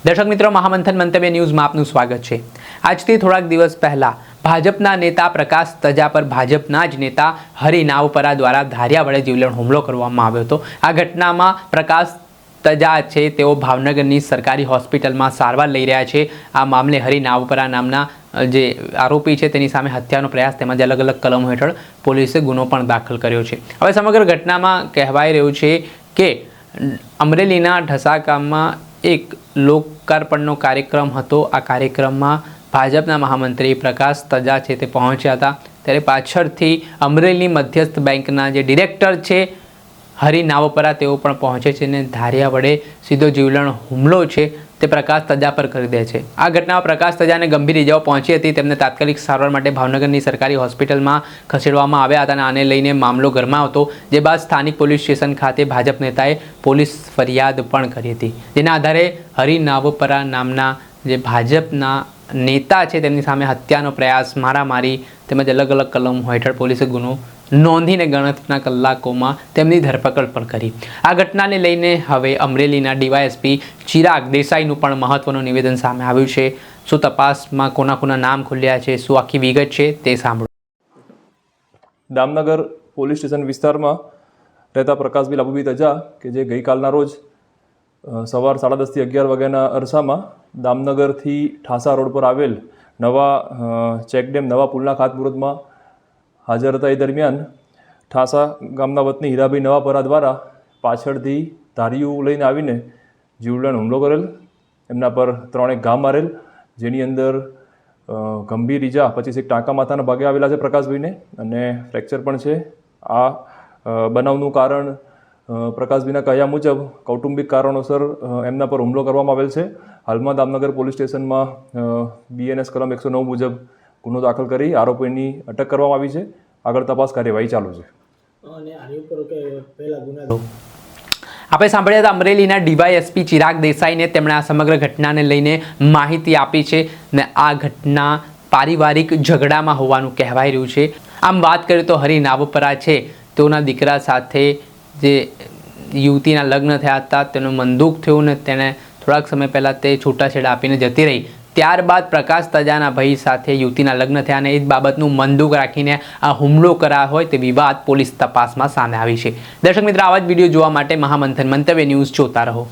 દર્શક મિત્રો, મહામંથન મંતવ્ય ન્યૂઝમાં આપનું સ્વાગત છે। આજથી થોડાક દિવસ પહેલા ભાજપના નેતા પ્રકાશ તજા પર ભાજપના જ નેતા હરિ નાવપરા દ્વારા ધારિયા વડે જીવલેણ હુમલો કરવામાં આવ્યો હતો। આ ઘટનામાં પ્રકાશ તજા છે તેઓ ભાવનગરની સરકારી હોસ્પિટલમાં સારવાર લઈ રહ્યા છે। આ મામલે હરિ નાવપરા નામના જે આરોપી છે તેની સામે હત્યાનો પ્રયાસ તેમજ અલગ અલગ કલમો હેઠળ પોલીસે ગુનો પણ દાખલ કર્યો છે। હવે સમગ્ર ઘટનામાં કહેવાઈ રહ્યું છે કે અમરેલીના ઢસા ગામમાં એક લોકાર્પણનો કાર્યક્રમ હતો। આ કાર્યક્રમમાં ભાજપના મહામંત્રી પ્રકાશ તજા છે તે પહોંચ્યા હતા, ત્યારે પાછળથી અમરેલી મધ્યસ્થ બેંકના જે ડિરેક્ટર છે હરિ નાવપરા તેઓ પણ પહોંચે છે અને ધારિયા વડે સીધો જીવલેણ હુમલો છે તે પ્રકાશ તજા પર કરી દે છે। આ ઘટનામાં પ્રકાશ તજાને ગંભીર ઇજાઓ પહોંચી હતી, તેમને તાત્કાલિક સારવાર માટે ભાવનગરની સરકારી હોસ્પિટલમાં ખસેડવામાં આવ્યા હતા અને આને લઈને મામલો ગરમાયો હતો, જે બાદ સ્થાનિક પોલીસ સ્ટેશન ખાતે ભાજપ નેતાએ પોલીસ ફરિયાદ પણ કરી હતી, જેના આધારે હરિ નાવપરા નામના જે ભાજપના નેતા છે તેમની સામે હત્યાનો પ્રયાસ, મારામારી તેમજ અલગ અલગ કલમો હેઠળ પોલીસે ગુનો નોંધીને ગણતરીના કલાકોમાં તેમની ધરપકડ પણ કરી। આ ઘટનાને લઈને હવે અમરેલીના ડીવાયએસપી ચિરાગ દેસાઈનું પણ મહત્વનું નિવેદન સામે આવ્યું છે। શું તપાસમાં કોના નામ ખુલ્યા છે, શું આખી વિગત છે તે સાંભળો। દામનગર પોલીસ સ્ટેશન વિસ્તારમાં રહેતા પ્રકાશભાઈ લાભુભાઈ તજા કે જે ગઈકાલના રોજ સવાર 10:30 થી 11 વાગ્યાના અરસામાં દામનગરથી ઠાસા રોડ પર આવેલ નવા ચેકડેમ નવા પુલના ખાતમુહૂર્તમાં હાજર હતા। એ દરમિયાન ઠાસા ગામના વતની હીરાભાઈ નવાપરા દ્વારા પાછળથી ધારિયું લઈને આવીને જીવલેણ હુમલો કરેલ, એમના પર 3 ઘા મારેલ, જેની અંદર ગંભીર ઈજા, પછી એક ટાંકા માથાના ભાગે આવેલા છે પ્રકાશભાઈને અને ફ્રેક્ચર પણ છે। આ બનાવનું કારણ પ્રકાશભાઈના કહ્યા મુજબ કૌટુંબિક કારણોસર એમના પર હુમલો કરવામાં આવેલ છે। હાલમાં દામનગર પોલીસ સ્ટેશનમાં BNS કલમ 109 મુજબ ગુનો દાખલ કરી આરોપીની અટક કરવામાં આવી છે। આગળ તપાસ કાર્યવાહી ચાલુ છે। આપણે સાંભળ્યા હતા અમરેલીના ડીવાયએસપી ચિરાગ દેસાઈને, તેમણે આ સમગ્ર ઘટનાને લઈને માહિતી આપી છે ને આ ઘટના પારિવારિક ઝઘડામાં હોવાનું કહેવાઈ રહ્યું છે। આમ વાત કરીએ તો હરિ નાવપરા છે તેઓના દીકરા સાથે જે યુવતીના લગ્ન થયા હતા તેનું મનદુખ થયું ને તેણે થોડાક સમય પહેલાં તે છૂટાછેડા આપીને જતી રહી। ત્યારબાદ પ્રકાશ તજાના ભાઈ સાથે યુવતીના લગ્ન થયા અને એ જ બાબતનું મનદુખ રાખીને આ હુમલો કરાયો હોય તે વિવાદ પોલીસ તપાસમાં સામે આવી છે। દર્શક મિત્રો, આવા જ વિડીયો જોવા માટે મહામંથન મંતવ્ય ન્યૂઝ જોતા રહો।